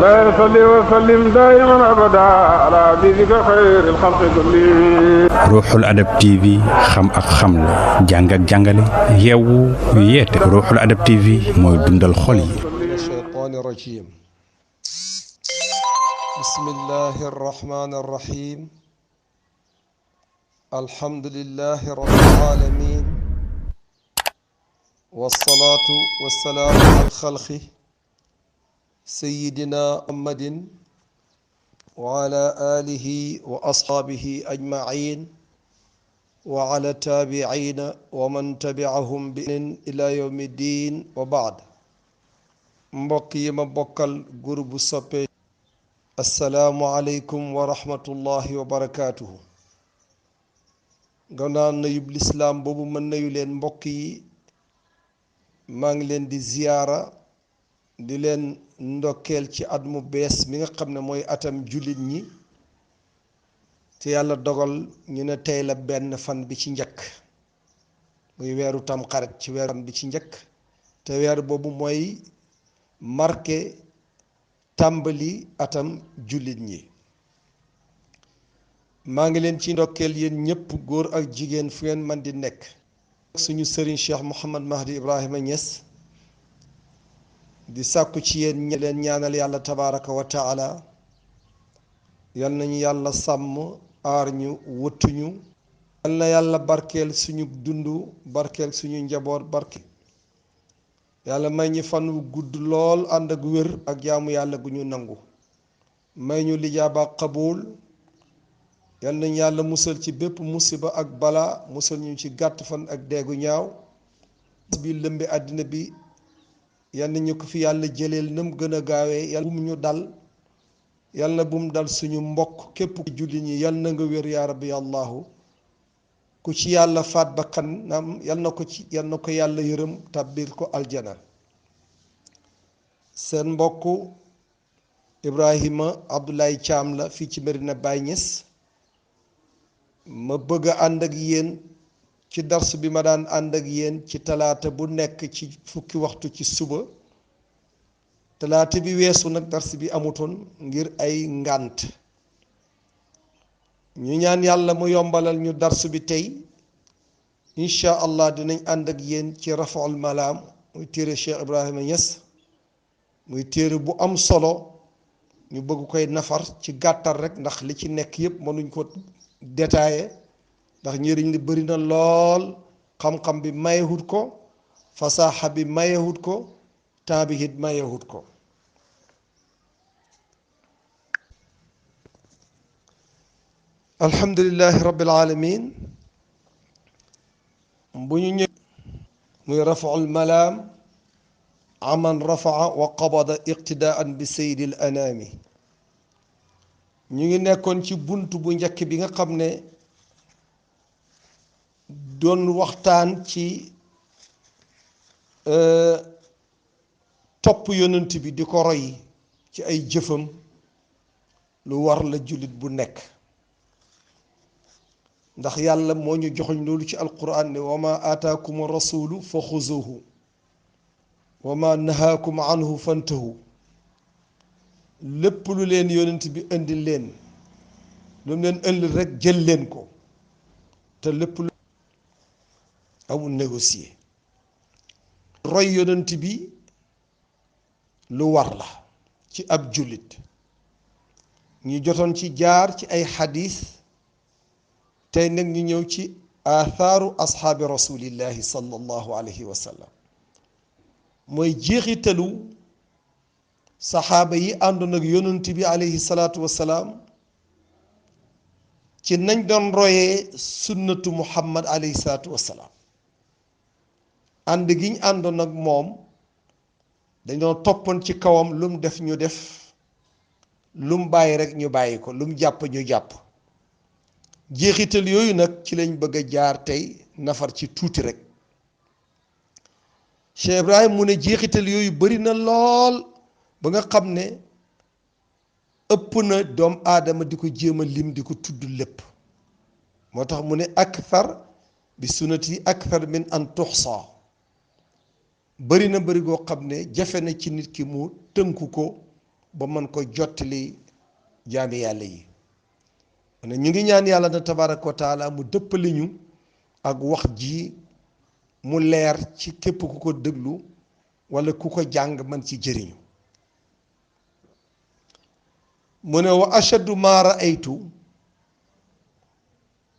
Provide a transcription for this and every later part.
لا يصلي وسلم دائما أبدا على حبيبك خير الخلق كلهم. Ruuxul Adab TV xam ak xamle jàng ak jàngale yeewu yeete Ruuxul Adab TV mooy dundal xol yi. الشيطان الرجيم بسم الله الرحمن الرحيم الحمد لله رب العالمين والصلاة والسلام على الخلق سيدنا محمد وعلى آله وأصحابه أجمعين وعلى التابعين ومن تبعهم بإحسان إلى يوم الدين وبعد mbokk yi ma bokkal groupe bu soppe assalaamu aleykum wa rahmatullahi wa barakaatuhu gannaaw nuyub lislaam boobu mën nayu leen mbokk yi maa ngi leen di ziyaara di leen ndokkeel ci at mu bees mi nga xam ne mooy atam jullit ñi te yàlla dogal ñu ne tey la benn fan bi ci njëkk muy weeru tamxarit ci weeru fan bi ci njëkk te weer boobu mooy marqué tàmbali atam jullit ñi maa ngi leen ci ndokkeel yéen ñépp góor ak jigéen fu ngeen man di nekk suñu sëriñ Cheikh Mouhamad Mahdi Ibrahima Niass di sàkku ci yéen leen ñaanal yàlla tabaraka wa taala yal nañu yàlla sàmm aar ñu wëttuñu yal na yàlla barkeel suñu dund barkeel suñu njaboot barkeel yàlla may ñu fan wu gudd lool ànd ak wér ak jaamu yàlla gu ñu nangu may ñu lijaaba qabuul yal nañu yàlla musal ci bépp musiba ak bala musal ñu ci gàtt fan ak deegu ñaaw bi lëmbi àddina bi yal na ñu ko fi yàlla jëleel nam gën a gaawee yal bum ñu dal yal na bum dal suñu mbokk képp ku julli ñi yal na nga wér yaa rabbi allahu ku ci yàlla faat ba kanam yal na ko yàlla yërëm tàbbil ko aljana seen mbokk Ibrahima Abdoulaye Thiam la fii ci Medina Baye Niass ma bëgg a ànd ak yéen ci dars bi ma daan ànd ak yéen ci talaata bu nekk ci fukki waxtu ci suba talaata bi weesu nag dars bi amutoon ngir ay ngànt ñu ñaan yàlla mu yombalal ñu darsu bi tey incha allah dinañ ànd ak yéen ci rafaul malaam muy téere Cheikh Ibrahima Niass muy téere bu am solo ñu bëgg koy nafar ci gàttal rek ndax li ci nekk yépp mënuñ ko détaillé ndax njëriñ li bari na lool xam-xam bi mayewut ko fasaaxa bi mayewut ko temps bi it mayewut ko alhamdulillahi rabbil alamin bu ñu ñëw muy rafaul malaam aman rafaa wa qabada iqtidaan bi sayyidil anaami ñu ngi nekkoon ci bunt bu njëkk bi nga xam ne doon waxtaan ci topp yonent bi di ko roy ci ay jëfam lu war la jullit bu nekk ndax yàlla moo ñu joxoñ loolu ci alquran ne wa ma aataakum rasulu fa xuzuhu wa ma nahaakum anhu fantahu lépp lu leen yonent bi indi leen lu mu leen indi rek jël leen ko te lépp lu amul négocier roy yonent bi lu war la ci ab jullit ñu jotoon ci jaar ci ay xadis tey nag ñu ñëw ci athaaru ashaabi rasulillahi sallallahu alayhi wa sallam mooy jeexitalu saxaaba yi àndoon ak yonent bi alayhi salaatu wasalaam ci nañ doon royee sunnatu muhammad alayhi salaatu wasalaam ànd gi ñu àndoon ak moom dañoo toppoon ci kawam lu mu def ñu def lu mu bàyyi rek ñu bàyyi ko lu mu jàpp ñu jàpp jeexital yooyu nag ci lañ bëgg a jaar tey nafar ci tuuti rek Cheikh Ibrahim mu ne jeexital yooyu bari na lool ba nga xam ne ëpp na doom aadama di ko jéem a lim di ko tudd lépp moo tax mu ne akthar bi sunnati akthar min an tuxsa bari na bari goo xam ne jafe na ci nit ki mu tënku ko ba mën ko jottali jaami yàlla yi. ne ñu ngi ñaan yàlla na tabaraka wa taala mu dëppali ñu ak wax ji mu leer ci képp ku ko déglu walla ku ko jàng man ci jëriñu. mu ne wa ashaddu ma raaytu,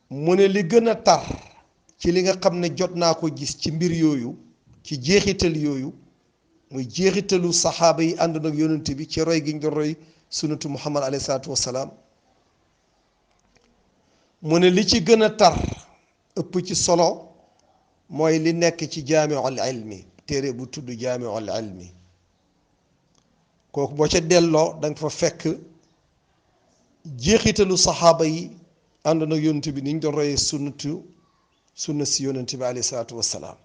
mu ne li gën a tar ci li nga xam ne jot naa ko gis ci mbir yooyu, ci jeexital yooyu, muy jeexitalu saxaaba yi ànd nag yonent bi ci roy gi ñu doon roy sunnatu muhammad alayhi salaatu wassalaam. mu ne li ci gën a tar ëpp ci solo mooy li nekk ci jaamiul ilmi, téere bu tudd jaamiul ilmi. kooku boo ca delloo danga fa fekk jeexitalu saxaaba yi ànd nag yonent bi ni ñu doon royee sunna si yonent bi alayhi salaatu wassalaam.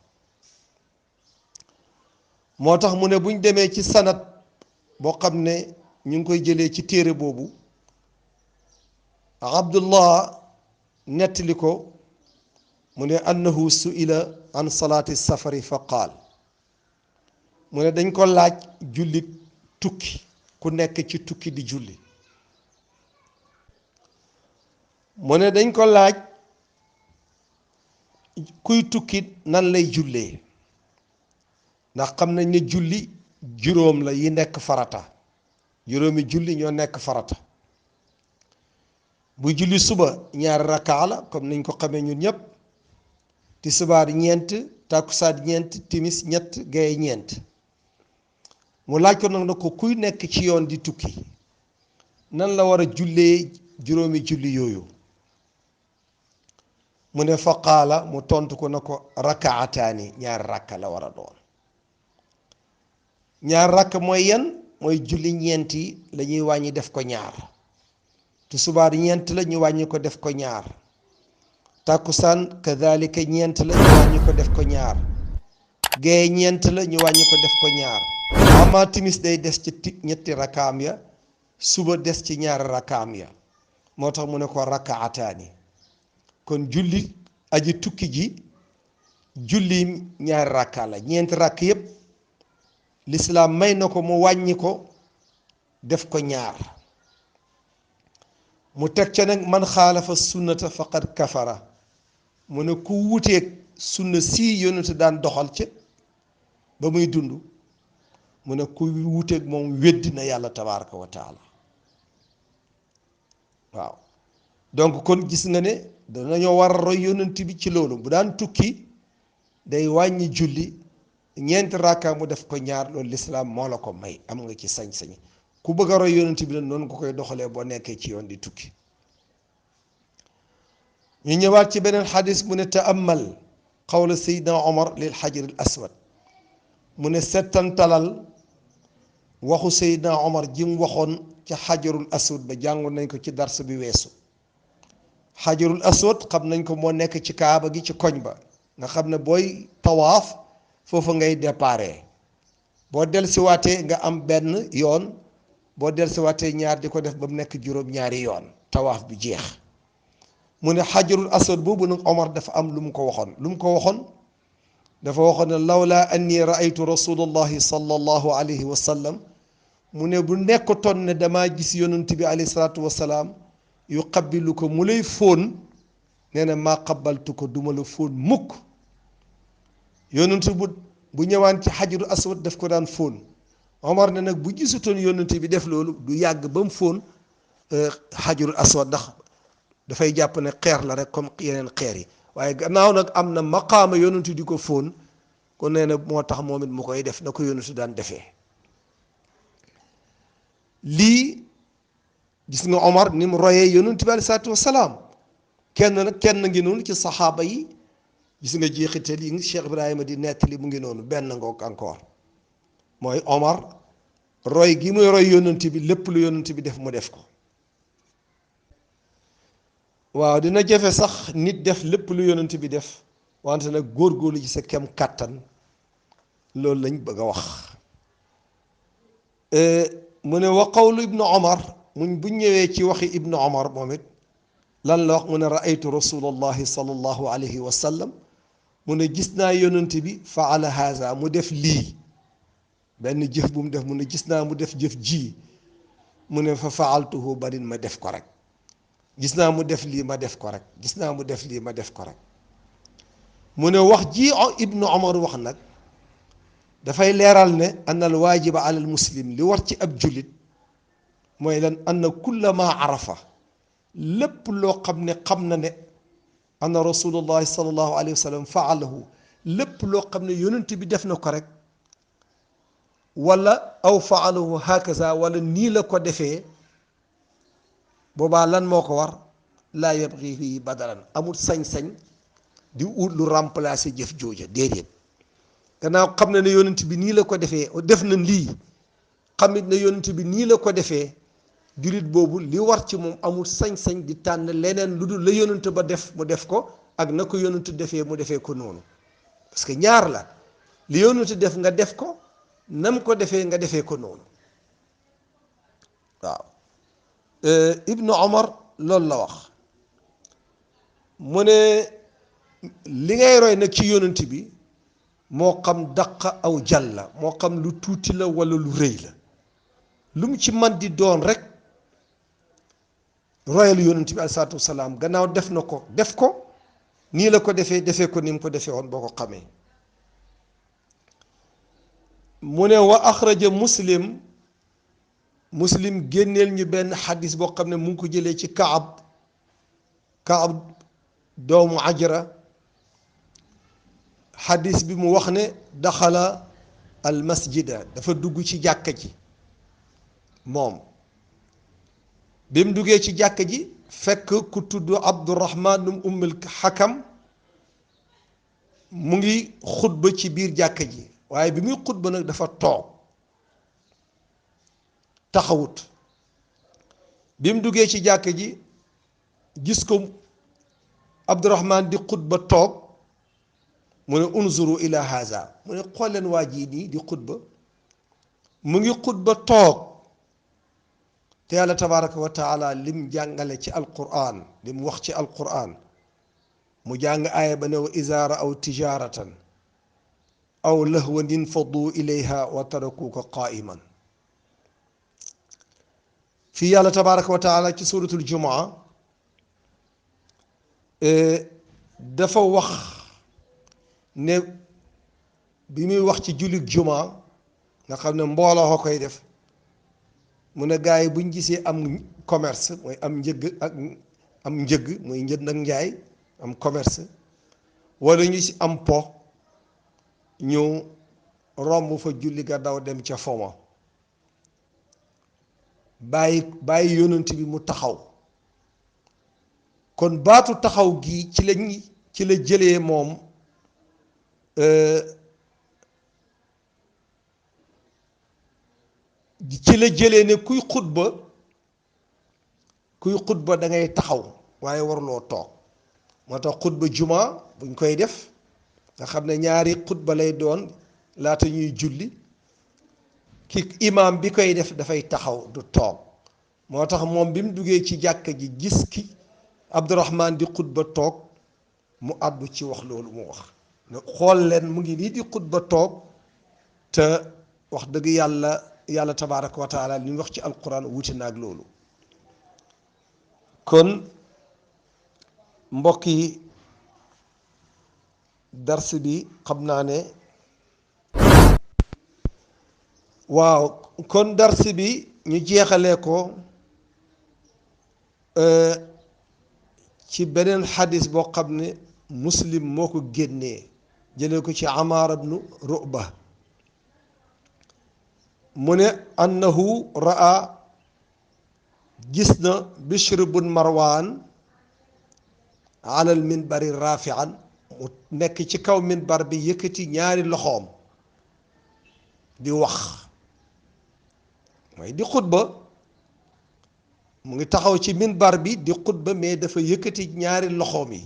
moo tax mu ne buñ demee ci sanad boo xam ne ñu ngi koy jëlee ci téere boobu, abdullah nettali ko mu ne annahu su'ila an salaati safari fa qaal, mu ne dañ ko laaj jullit tukki, ku nekk ci tukki di julli. mu ne dañ ko laaj kuy tukki nan lay jullee, ndax xam nañ ne julli juróom la yi nekk farata, juróomi julli ñoo nekk farata. bu julli suba ñaari rakkaa la comme niñ ko xamee ñun ñëpp, tisbaar ñeent, takkusaan ñeent, timis ñett, gaye ñeent. mu laaj ko nag na ko kuy nekk ci yoon di tukki nan la war a jullee juróomi julli yooyu. mu ne fa qaala, mu tontu ko na ko rakaataani, ñaari rakka la war a doon. ñaar rakk mooy yan? mooy julli ñeent yi la ñuy wàññi def ko ñaar. tisbaar ñeent la ñu wàññi ko def ko ñaar. takkusaan kadhalika ñeent la ñu wàññi ko def ko ñaar. gaye ñeent la ñu wàññi ko def ko ñaar. ama timis day des ci ñetti rakkaam ya, suba des ci ñaari rakkaam ya. moo tax mu ne ko rakaataani. kon julli aji tukki ji julli ñaari rakka la, ñeenti rakk yépp lislaam may na ko mu wàññi ko def ko ñaar. mu teg ca nag man xaalafa sunnata faqad kafara, mu ne ku wuteeg sunna si yonent daan doxal ca ba muy dund, mu ne ku wuteeg moom weddi na yàlla tabaraka wa taala. waaw donc kon gis nga ne danañoo war a roy yonent bi ci loolu. bu daan tukki day wàññi julli ñeenti rakka mu def ko ñaar, loolu lislaam moo la ko may, am nga ci sañ-sañ. ku bëgg a roy yonent bi nag noonu nga koy doxalee boo nekkee ci yoon di tukki. ñu ñëwaat ci beneen xadis mu ne taamal qawla sayidna omar lil xajar al aswad, mu ne settantalal waxu sayidna omar ji mu waxoon ca xajarul aswad ba, jàngoon nañ ko ci dars bi weesu. xajarul aswad xam nañ ko moo nekk ci kaaba gi ci koñ ba, nga xam ne booy tawaaf foofu ngay déparé. boo dellusiwaatee nga am benn yoon, boo dellusiwaatee ñaar, di ko def ba mu nekk juróom-ñaari yoon tawaaf bi jeex. mu ne xajarul aswad boobu nag Omar dafa am lu mu ko waxoon. lu mu ko waxoon dafa waxoon ne lawla anni raaytu rasulallahi sallallahu alayhi wa sallam, mu ne bu nekkoon ne damaa gis yonent bi alayhi salaatu wa salaam yu qabbilu ko mu lay fóon, nee na maa qabbaltu ko duma la fóon mukk. yonent bu ñëwaan ci xajarul aswad daf ko daan fóon. Omar ne nag bu gisutoon yonent bi def loolu du yàgg ba mu fóon xajarul aswad, ndax dafay jàpp ne xeer la rek comme yeneen xeer yi. waaye gannaaw nag am na maqaama yonent di ko fóon, kon nee na moo tax moom it mu koy def na ko yonent daan defee. lii gis nga Omar ni mu royee yonent bi aleyhi salaatu wasalaam. kenn ngi noonu ci saxaaba yi, gis nga jeexital yi Cheikh Ibrahima di nettali mu ngi noonu, benn ngoog encore mooy Omar roy gi muy roy yonent bi, lépp lu yonent bi def mu def ko. waaw dina jafe sax nit def lépp lu yonent bi def, wante nag góorgóorlu ci sa kem kàttan, loolu lañ bëgg a wax. mu ne wa qawlu ibnu Omar, buñ ñëwee ci waxi ibnu Omar moom it lan la wax? mu ne raaytu rasulallahi sallallahu alayhi wa sallam, mu ne gis naa yonent bi faala haza, mu def lii benn jëf bu mu def, mu ne gis naa mu def jëf ji. mu ne fa faaltuhu barin ma def ko rek gis naa mu def lii ma def ko rek gis naa mu def lii ma def ko rek mu ne wax ji ibnu omar wax nag dafay leeral ne anna al waajiba ala al muslim li war ci ab jullit mooy lan anna kulla ma arafa lépp loo xam ne xam na ne anna rasulullahi sallallahu alayhi wa sallam faalahu lépp loo xam ne yonent bi def na ko rek wala aw faalahu hakaza wala nii la ko defee boobaa lan moo ko war laa yabghi fii badalan amul sañ-sañ di ut lu remplacer jëf jooja déedéet gannaaw xam na ne yonent bi nii la ko defee def na lii xamit ne yonent bi nii la ko defee jullit boobu li war ci moom amul sañ-sañ di tànn leneen lu dul la yonent ba def mu def ko ak na ko yonent defee mu defee ko noonu parce que ñaar la li yonent def nga def ko nam ko defee nga defee ko noonu waaw ibnu omar loolu la wax mu ne li ngay roy nag ci yonent bi moo xam daq aw jàll la moo xam lu tuuti la walla lu rëy la lu mu ci man di doon rek royal yonent bi alayhi salaatu wasalaam gannaaw def na ko def ko nii la ko defee ko ni mu ko defee woon boo ko xamee mu ne wa axraja muslim génneel ñu benn xadis boo xam ne mu ngi ko jëlee ci kaab doomu ajra xadis bi mu wax ne daxala al masjida dafa dugg ci jàkka ji moom bi mu duggee ci jàkka ji fekk ku tudd abdurahman num ummul xakam mu ngi xutba ci biir jàkka ji waaye bi muy xutba nag dafa toog taxawut bi mu duggee ci jàkka ji gis ko abdurahman di xutba toog mu ne unzuru ila haza mu ne xool leen waa jii nii di xutba mu ngi xutba toog te yàlla tabaraka wa taala lim jàngale ci alquran lim wax ci alquran mu jàng aaya ba ne wa iza ra'aw tijaratan aw lahwan infadu ilayha wa tarakuka qaiman fii yàlla tabaraka wa taala ci suratul jumaa dafa wax ne bi muy wax ci jullit jumaa nga xam ne mbooloo koy def mu ne gars yi buñ gisee am commerce mooy am njëgg mooy njënd ak njaay am commerce wala ñu si am po ñu romb fa julli ga daw dem ca foma bàyyi yonent bi mu taxaw kon baatu taxaw gi ci la jëlee moom ci la jëlee ne kuy xutba da ngay taxaw waaye waruloo toog moo tax xutba juma buñ koy def nga xam ne ñaari xutba lay doon laata ñuy julli ki imaam bi koy def dafay taxaw du toog moo tax moom bi mu duggee ci jàkka ji gis ki Abdurahman di xutba toog mu àddu ci wax loolu mu wax ne xool leen mu ngi nii di xutba toog te wax dëgg yàlla tabaraka wa taala li ñu wax ci alquran wuti naag loolu kon mbokk yi dars bi xam naa ne waaw kon dars bi ñu jeexalee ko ci beneen xadis boo xam ne muslim moo ko génnee jëlee ko ci Amaar ibnu Ru'ba mu ne annahu ra'a gis na Bishr bun Marwan alal minbari rafi'an mu nekk ci kaw minbar bi yëkkati ñaari loxoom di wax mooy di xutba mu ngi taxaw ci minbar bi di xutba mais dafa yëkkati ñaari loxoom yi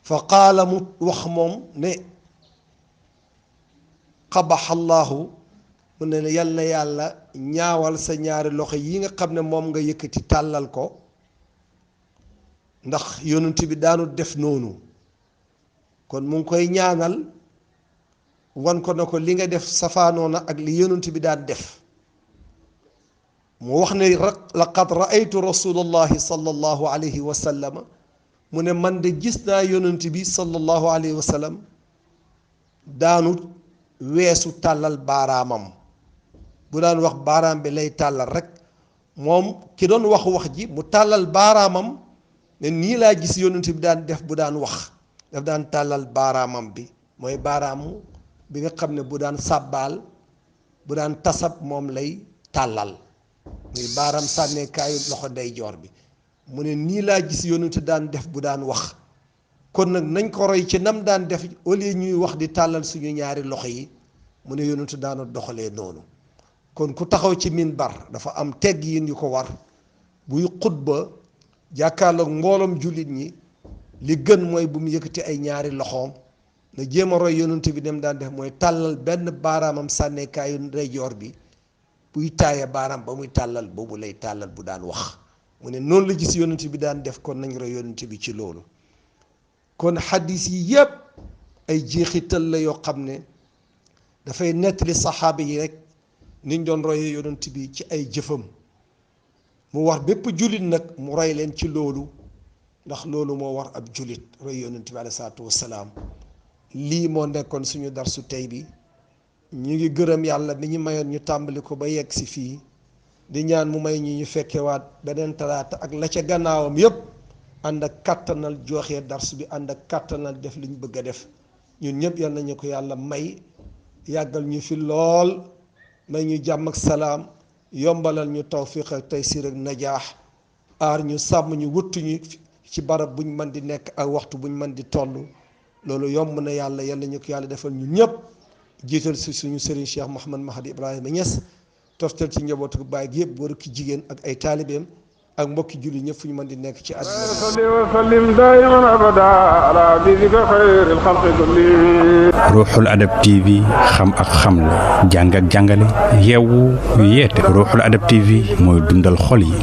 fa qaala mu wax moom ne qabaxallahu mu ne yal na yàlla ñaawal sa ñaari loxo yi nga xam ne moom nga yëkkati tàllal ko ndax yonent bi daanu def noonu kon mu ngi koy ñaanal wan ko na ko li nga def safaanoona ak li yonent bi daan def mu wax ne laqad raaytu rasulallahi sallallahu alayhi wa sallam mu ne man de gis naa yonent bi sallallahu alayhi wa sallam daanu weesu tàllal baaraamam bu daan wax baaraam bi lay tàllal rek moom ki doon wax ji mu tàllal baaraamam ne nii laa gis yonent bi daan def bu daan wax daf daan tàllal baaraamam bi mooy baaraamu bi nga xam ne bu daan sàbbaal bu daan tasab moom lay tàllal muy baaraam sànneekaayu loxo ndeyjoor bi mu ne nii laa gis yonent daan def bu daan wax kon nag nañ ko roy ci nam daan def au lieu ñuy wax di tàllal suñu ñaari loxo yi mu ne yonent daana doxalee noonu kon ku taxaw ci minbar dafa am tegg yin yu ko war buy xutba jàkkaarloog mbooloom jullit ñi li gën mooy bu mu yëkkati ay ñaari loxoom na jéem a roy yonent bi dem daan def mooy tàllal benn baaraamam sànneekaayu ndeyjoor bi buy taaye baaraam ba muy tàllal boobu lay tàllal bu daan wax mu ne noonu la gis yonent bi daan def kon nañ roy yonent bi ci loolu kon xadis yi yépp ay jeexital la yoo xam ne dafay nettali saxaaba yi rek niñ doon royee yonent bi ci ay jëfam mu war bépp jullit nag mu roy leen ci loolu ndax loolu moo war ab jullit roy yonent bi alayhi salaatu wassalaam lii moo nekkoon suñu darsu tey bi ñu ngi gërëm yàlla bi ñu mayoon ñu tàmbali ko ba yegg si fii di ñaan mu may ñu fekkewaat beneen talaata ak la ca gannaawam yépp ànd ak kàttanal joxe darsu bi ànd ak kàttanal def li ñu bëgg a def ñun ñëpp yal nañu ko yàlla may yàggal ñu fi lool may ñu jàmm ak salaam yombalal ñu tawfiq ak taysir ak najaax aar ñu sàmm ñu wëttuñu ci barab buñ mën di nekk ak waxtu buñ mën di toll loolu yomb na yàlla yal nañu ko yàlla defal ñun ñëpp jiital si suñu sëriñ Cheikh Mouhamad Mahdi Ibrahima Niass toftal ci njabootu baay gi yëpp góor ak jigéen ak ay taalibeem ak mbokki julli ñëpp fu ñu mën di nekk ci àdduna وسلم دائما ابدا على حبيبك خير الخلق كلهم ruuxul adab tv xam ak xamle jàng ak jàngale yeewu yeete ruuxul adab tv mooy dundal xol yi